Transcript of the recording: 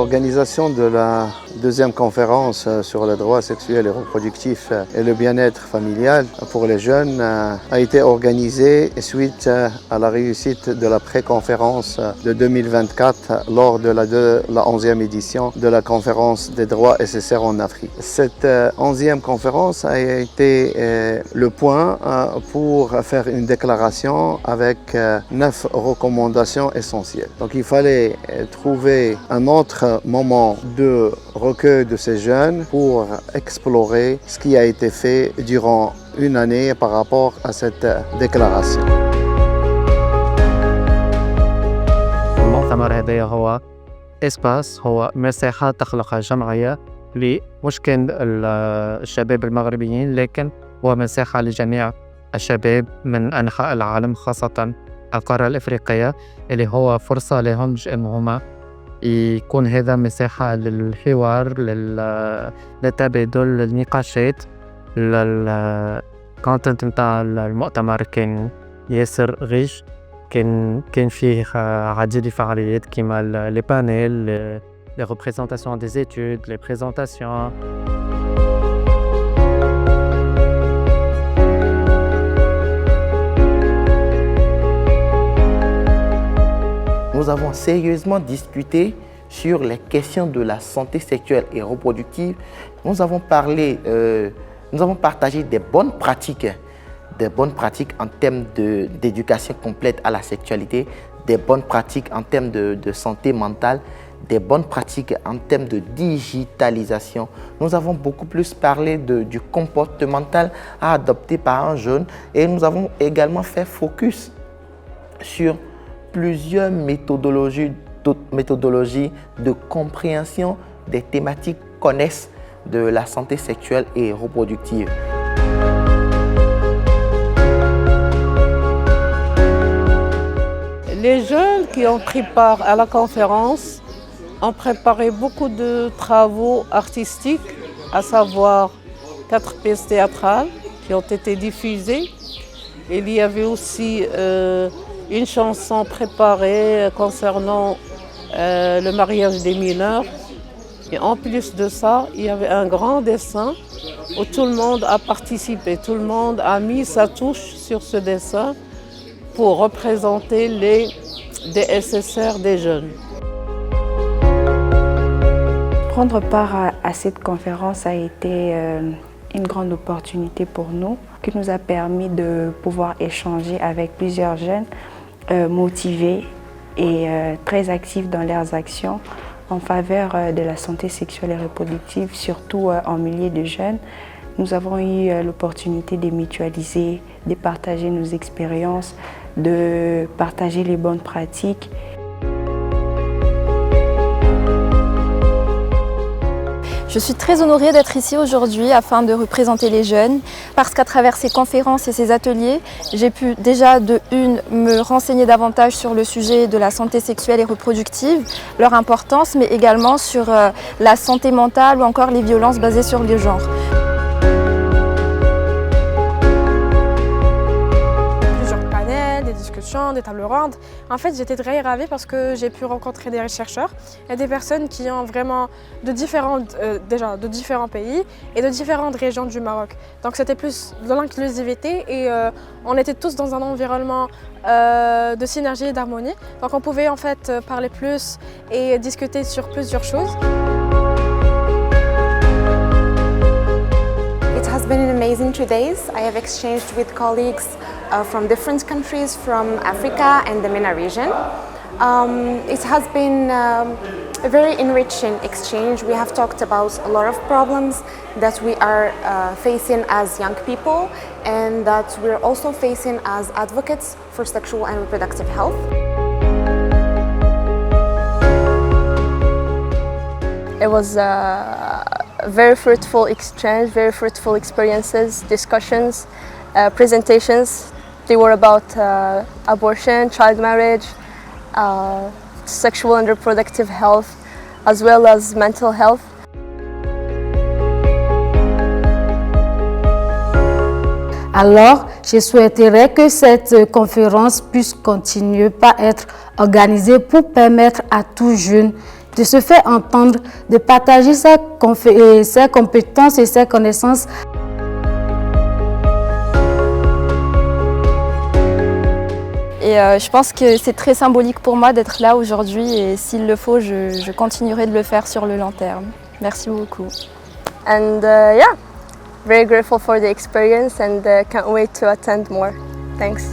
L'organisation de la deuxième conférence sur les droits sexuels et reproductifs et le bien-être familial pour les jeunes a été organisée suite à la réussite de la pré-conférence de 2024 lors de la 11e édition de la conférence des droits SSR en Afrique. Cette 11e conférence a été le point pour faire une déclaration avec 9 recommandations essentielles. Donc il fallait trouver un autre moment de recueil de ces jeunes pour explorer ce qui a été fait durant une année par rapport à cette déclaration. المؤتمر هذا هو إسباس، هو مساحة تخلقها جمعية مش كان الشباب المغربيين، لكن هو مساحة لجميع الشباب من أنحاء العالم، خاصة القارة الإفريقية، اللي هو فرصة لهم إنهم يكون هذا مساحة للحوار، للتبادل، للنقاشات. الكونتنت متاع المؤتمر كان ياسر غيش، كان فيه عديد الفعاليات كيما لي بانيل، لي ريبريزونطاسيون دي études، لي بريزونطاسيون. Nous avons sérieusement discuté sur les questions de la santé sexuelle et reproductive. Nous avons partagé des bonnes pratiques en termes d'éducation complète à la sexualité, des bonnes pratiques en termes de santé mentale, des bonnes pratiques en termes de digitalisation. Nous avons beaucoup plus parlé du comportemental à adopter par un jeune, et nous avons également fait focus sur plusieurs méthodologies de compréhension des thématiques connexes de la santé sexuelle et reproductive. Les jeunes qui ont pris part à la conférence ont préparé beaucoup de travaux artistiques, à savoir 4 pièces théâtrales qui ont été diffusées. Il y avait aussi une chanson préparée concernant le mariage des mineurs. Et en plus de ça, il y avait un grand dessin où tout le monde a participé, tout le monde a mis sa touche sur ce dessin pour représenter les DSSR des jeunes. Prendre part à cette conférence a été une grande opportunité pour nous, qui nous a permis de pouvoir échanger avec plusieurs jeunes motivés et très actifs dans leurs actions en faveur de la santé sexuelle et reproductive, surtout en milieu de jeunes. Nous avons eu l'opportunité de mutualiser, de partager nos expériences, de partager les bonnes pratiques. Je suis très honorée d'être ici aujourd'hui afin de représenter les jeunes, parce qu'à travers ces conférences et ces ateliers, j'ai pu déjà me renseigner davantage sur le sujet de la santé sexuelle et reproductive, leur importance, mais également sur la santé mentale ou encore les violences basées sur le genre. Des tables rondes. En fait, j'étais très ravie parce que j'ai pu rencontrer des chercheurs et des personnes qui ont vraiment de différents pays et de différentes régions du Maroc. Donc c'était plus de l'inclusivité et on était tous dans un environnement de synergie et d'harmonie. Donc on pouvait en fait parler plus et discuter sur plusieurs choses. It has been an amazing 2 days. I have exchanged with colleagues from different countries from Africa and the MENA region. It has been a very enriching exchange. We have talked about a lot of problems that we are facing as young people and that we're also facing as advocates for sexual and reproductive health. It was a very fruitful exchange, very fruitful experiences, discussions, presentations. They were about abortion, child marriage, sexual and reproductive health, as well as mental health. Alors, je souhaiterais que cette conférence puisse continuer par être organisée pour permettre à tout jeune de se faire entendre, de partager ses compétences et ses connaissances. Et je pense que c'est très symbolique pour moi d'être là aujourd'hui et s'il le faut, je continuerai de le faire sur le long terme. Merci beaucoup. And yeah, very grateful for the experience and can't wait to attend more. Thanks.